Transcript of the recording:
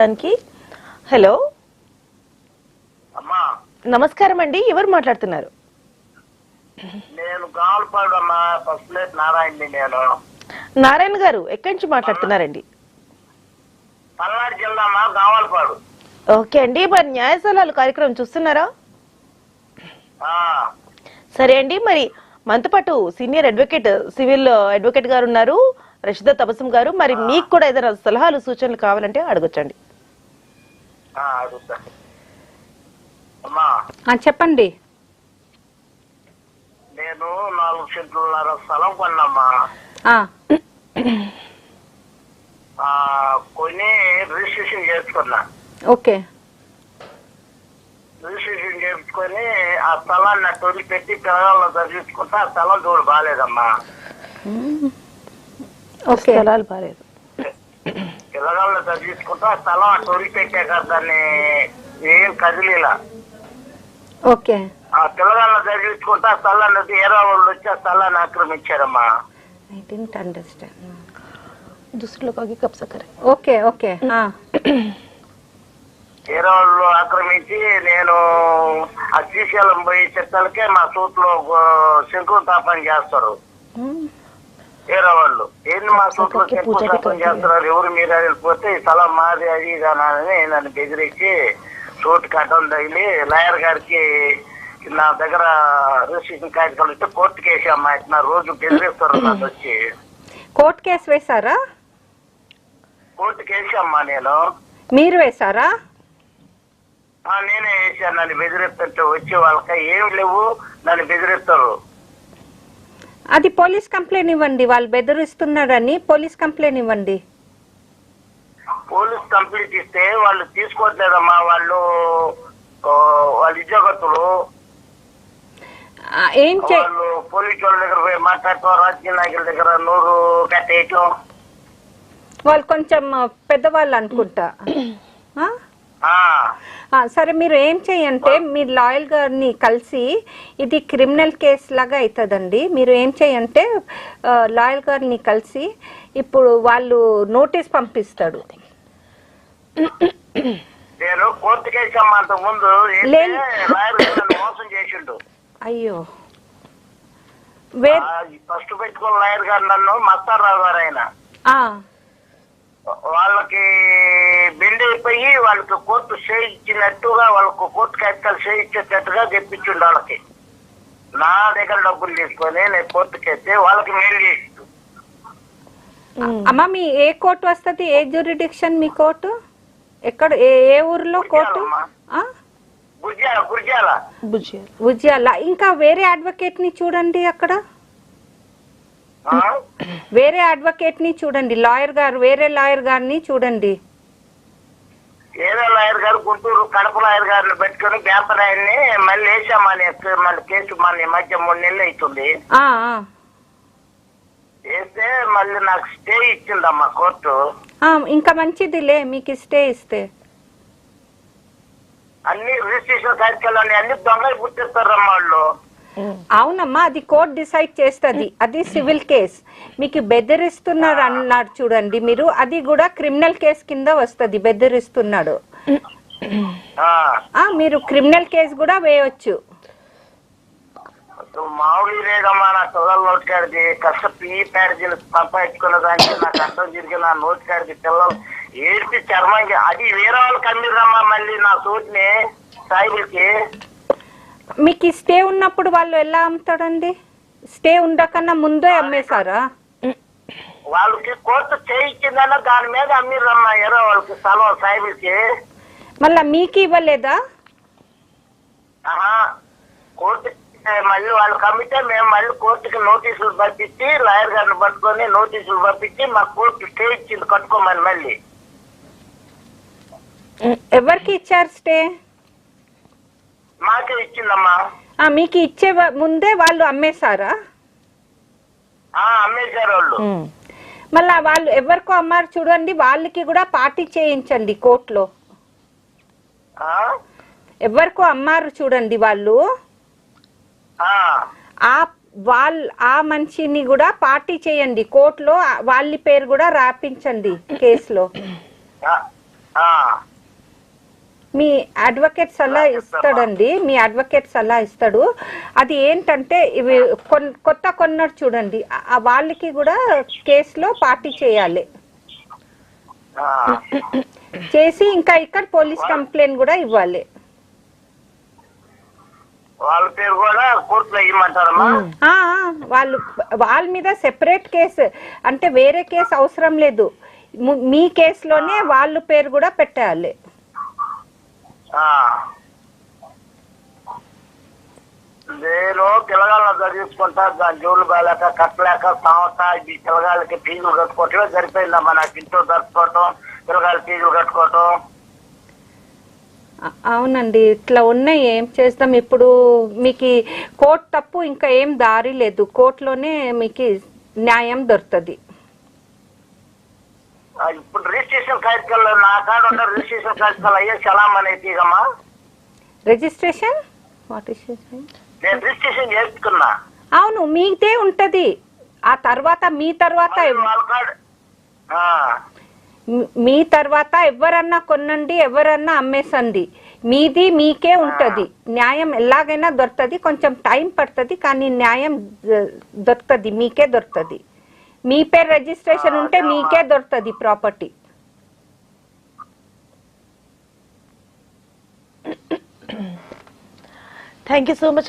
దానికి హలో అమ్మా నమస్కారం అండి, ఎవరు మాట్లాడుతున్నారు? నేను గాల్పాడు అమ్మా, ఫస్ట్ ప్లేట్ నారాయణని. నేను నారాయణ గారు ఎక్కడి నుంచి మాట్లాడుతున్నారండి? పల్నాడు జిల్లా అమ్మా, గావాలపాడు. ఓకే అండి, మరి న్యాయస్థలాలు కార్యక్రమం చూస్తున్నారా? ఆ, సరే అండి, మరి మనతో పాటు సీనియర్ అడ్వకేట్ సివిల్ అడ్వకేట్ గారు ఉన్నారు, రషిదా తబస్సుం గారు. మరి మీకు కూడా ఏదైనా సలహాలు సూచనలు కావాలంటే అడగొచ్చండి. అడుగుతా అమ్మా. చెప్పండి. నేను 4 సెంట్ల స్థలం కొన్నమ్మా. కొని రిజిస్ట్రేషన్ చేసుకున్నా. ఓకే. రిజిస్ట్రేషన్ చేసుకొని ఆ స్థలాన్ని అటు వదిలిపెట్టి పిల్లగాళ్ళలో చదివించుకుంటే ఆ స్థలం చూడు బాగాలేదమ్మా. ఓకే, స్థలాలు బాగాలేదు. పిల్లగాళ్ళలో చదివించుకుంటే ఆ స్థలం అటు వదిలిపెట్టాక దాన్ని ఏం కదిలేలా. ఓకే. ఆ పిల్లగాళ్ళలో చదివించుకుంటే ఆ స్థలాన్ని ఏరో వాళ్ళు వచ్చి ఆ స్థలాన్ని ఆక్రమించారమ్మా. I don't understand. Okay okay. ఏరో వాళ్ళు ఆక్రమించి నేను ఆ శ్రీశైలం పోయి చెత్తలకే మా సూట్లో శంకుస్థాపన చేస్తారు. ఏరో వాళ్ళు ఏంది మా సూట్లో శంకుస్థాపన చేస్తున్నారు, ఎవరు మీరు వెళ్ళిపోతే ఈ స్థలం మాది అది ఇదానని నన్ను బెదిరించి సూట్ కట్టడం తగిలి లాయర్ గారికి నా దగ్గర రిజిస్ట్రేషన్ కాగితాలు ఇస్తే కోర్టు కేసు అమ్మా. నా రోజు బెదిరిస్తారు నన్ను వచ్చి. కోర్టు కేసు వేశారా? కోర్టు కేసు అమ్మా. నేను మీరు వేశారా? నేనే వేసాను. నన్ను బెదిరిస్తుంటే వచ్చి వాళ్ళకి ఏమి లేవు, నన్ను బెదిరిస్తారు. అది పోలీస్ కంప్లైంట్ ఇవ్వండి, వాళ్ళు బెదిరిస్తున్నారని పోలీస్ కంప్లైంట్ ఇవ్వండి. పోలీస్ కంప్లైంట్ ఇస్తే వాళ్ళు తీసుకోవట్లేదమ్మా. వాళ్ళు ఉద్యోగస్తులు ఏం వాళ్ళు పోలీసు వాళ్ళ దగ్గర పోయి మాట్లాడతాం, రాజకీయ నాయకుల దగ్గర నూరు కట్టేయటం. వాళ్ళు కొంచెం పెద్దవాళ్ళు అనుకుంటా. సరే, మీరు ఏం చేయంటే మీరు లాయర్ గారిని కలిసి, ఇది క్రిమినల్ కేసు లాగా అవుతుందండి. మీరు ఏం చేయంటే లాయర్ గారిని కలిసి ఇప్పుడు వాళ్ళు నోటీస్ పంపిస్తాడు. నేను కోర్టు కేసు అమ్మా. అంతకు ముందు మోసం చేసిండు. అయ్యో, ఫస్ట్ పెట్టుకున్న లాయర్ గారు నన్ను మస్తారావు గారు ఆయన వాళ్ళకి బెండ్ అయిపోయి వాళ్ళకి కోర్టు స్టే ఇచ్చినట్టుగా, వాళ్ళకు కోర్టు కాగితాలు స్టే ఇచ్చేటట్టుగా చెప్పించిండు. వాళ్ళకి నా దగ్గర డబ్బులు తీసుకొని నేను కోర్టుకి వెళ్తే వాళ్ళకి మెయిల్ చేసి. అమ్మా, మీ ఏ కోర్టు వస్తుంది? ఏ జ్యూరిడిక్షన్ మీ కోర్టు? ఎక్కడ, ఏ ఊర్లో కోర్టు? ఉజ్యాల. ఇంకా వేరే అడ్వకేట్ ని చూడండి అక్కడ. వేరే అడ్వకేట్ ని చూడండి, లాయర్ గారు, వేరే లాయర్ గారిని చూడండి. ఏదో లాయర్ గారు గుంటూరు కడప లాయర్ గారిని పెట్టుకుని వ్యాపారాన్ని మళ్ళీ వేసామని మళ్ళీ కేసు మన మధ్య 3 నెలలు అవుతుంది. వేస్తే మళ్ళీ నాకు స్టే ఇచ్చిందమ్మా కోర్టు. ఇంకా మంచిదిలే, మీకు స్టే ఇస్తే. అన్ని రిజిస్ట్రేషన్ కార్యక్రమాలు అన్ని దొంగలు గుర్తిస్తారమ్మా వాళ్ళు. అవునమ్మా, అది కోర్టు డిసైడ్ చేస్తుంది. అది సివిల్ కేస్. మీకు బెదిరిస్తున్నారు అన్నారు చూడండి మీరు, అది కూడా క్రిమినల్ కేసు కింద వస్తుంది. బెదిరిస్తున్నాడు, మీరు క్రిమినల్ కేసు కూడా వేయవచ్చు. మామూలు లేదమ్మా. నా పిల్లల నోటి కాడికి కష్టపడి ఈ ప్యారేజీలు సంపాదించుకున్న దానికి నాకు అర్థం జరిగి నా నోటి కాడికి పిల్లలు ఏడ్చి చర్మంగా అది వేరే వాళ్ళకి అమ్మిరమ్మా. మళ్ళీ నా సూటిని సాయిబులకి. మీకు స్టే ఉన్నప్పుడు వాళ్ళు ఎలా అమ్ముతాడండి? స్టే ఉండకన్నా ముందే అమ్మేశారా? వాళ్ళకి కోర్టు చేయించిందన్న దాని మీద అమ్మిరమ్మా ఏరో వాళ్ళకి స్థలం సాయిబులకి. మళ్ళా మీకు ఇవ్వలేదా? కోర్టు మళ్ళీ వాళ్ళకి అమ్మితే మేము మళ్ళీ కోర్టుకి నోటీసులు పంపించి లాయర్ గారిని పట్టుకొని నోటీసులు పంపించి మా కోర్టు స్టే ఇచ్చింది కట్టుకోమని. మళ్ళీ ఎవరికి ఇచ్చారు స్టే? మాకే ఇచ్చిందమ్మా. మీకు ఇచ్చే ముందే వాళ్ళు అమ్మేశారా? అమ్మేశారు వాళ్ళు. మళ్ళా వాళ్ళు ఎవరికో అమ్మారు చూడండి, వాళ్ళకి కూడా పార్టీ చేయించండి కోర్టులో. ఎవరికో అమ్మారు చూడండి వాళ్ళు, ఆ మనిషిని కూడా పార్టీ చేయండి కోర్టులో. వాళ్ళ పేరు కూడా రాపించండి కేసులో. మీ అడ్వకేట్ సలహా ఇస్తాడండి, మీ అడ్వకేట్ సలహా ఇస్తాడు. అది ఏంటంటే ఇవి కొత్త కొన్నారు చూడండి, వాళ్ళకి కూడా కేసులో పార్టీ చేయాలి, చేసి ఇంకా ఇక్కడ పోలీస్ కంప్లైంట్ కూడా ఇవ్వాలి. వాళ్ళ పేరు కూడా కోర్టులో ఇవ్వమంటారమ్మా? వాళ్ళ మీద సెపరేట్ కేసు, అంటే వేరే కేసు అవసరం లేదు, మీ కేసులోనే వాళ్ళ పేరు కూడా పెట్టాలి. నేను పిల్లగాళ్ళని చదివించుకుంటా, దాని జోలు బాగాలేక కట్టలేక సంవత్సరం ఈ పిల్లగాళ్ళకి ఫీజులు కట్టుకోవటమే సరిపోయిందమ్మా. నాకు ఇంట్లో జరుపుకోవటం, పిల్లగాళ్ళ ఫీజులు కట్టుకోవటం. అవునండి, ఇట్లా ఉన్నాయి, ఏం చేస్తాం ఇప్పుడు. మీకు కోర్టు తప్పు ఇంకా ఏం దారి లేదు, కోర్టులోనే మీకు న్యాయం దొరుకుతుంది. ఇప్పుడు రిజిస్ట్రేషన్ కార్యక్రమాలు నా కాడ ఉన్న రిజిస్ట్రేషన్ కార్యక్రమాలు అయ్యే చలాం అనేది అమ్మా. రిజిస్ట్రేషన్ నేను రిజిస్ట్రేషన్ చేసుకున్నా. అవును, మీదే ఉంటది. ఆ తర్వాత మీ తర్వాత ఎవరన్నా కొనండి, ఎవరన్నా అమ్మేసండి, మీది మీకే ఉంటది. న్యాయం ఎలాగైనా దొరుకుతుంది, కొంచెం టైం పడుతుంది, కానీ న్యాయం దొరుకుతుంది, మీకే దొరుకుతుంది. మీ పేరు రిజిస్ట్రేషన్ ఉంటే మీకే దొరుకుతుంది property. Thank you so much అండి.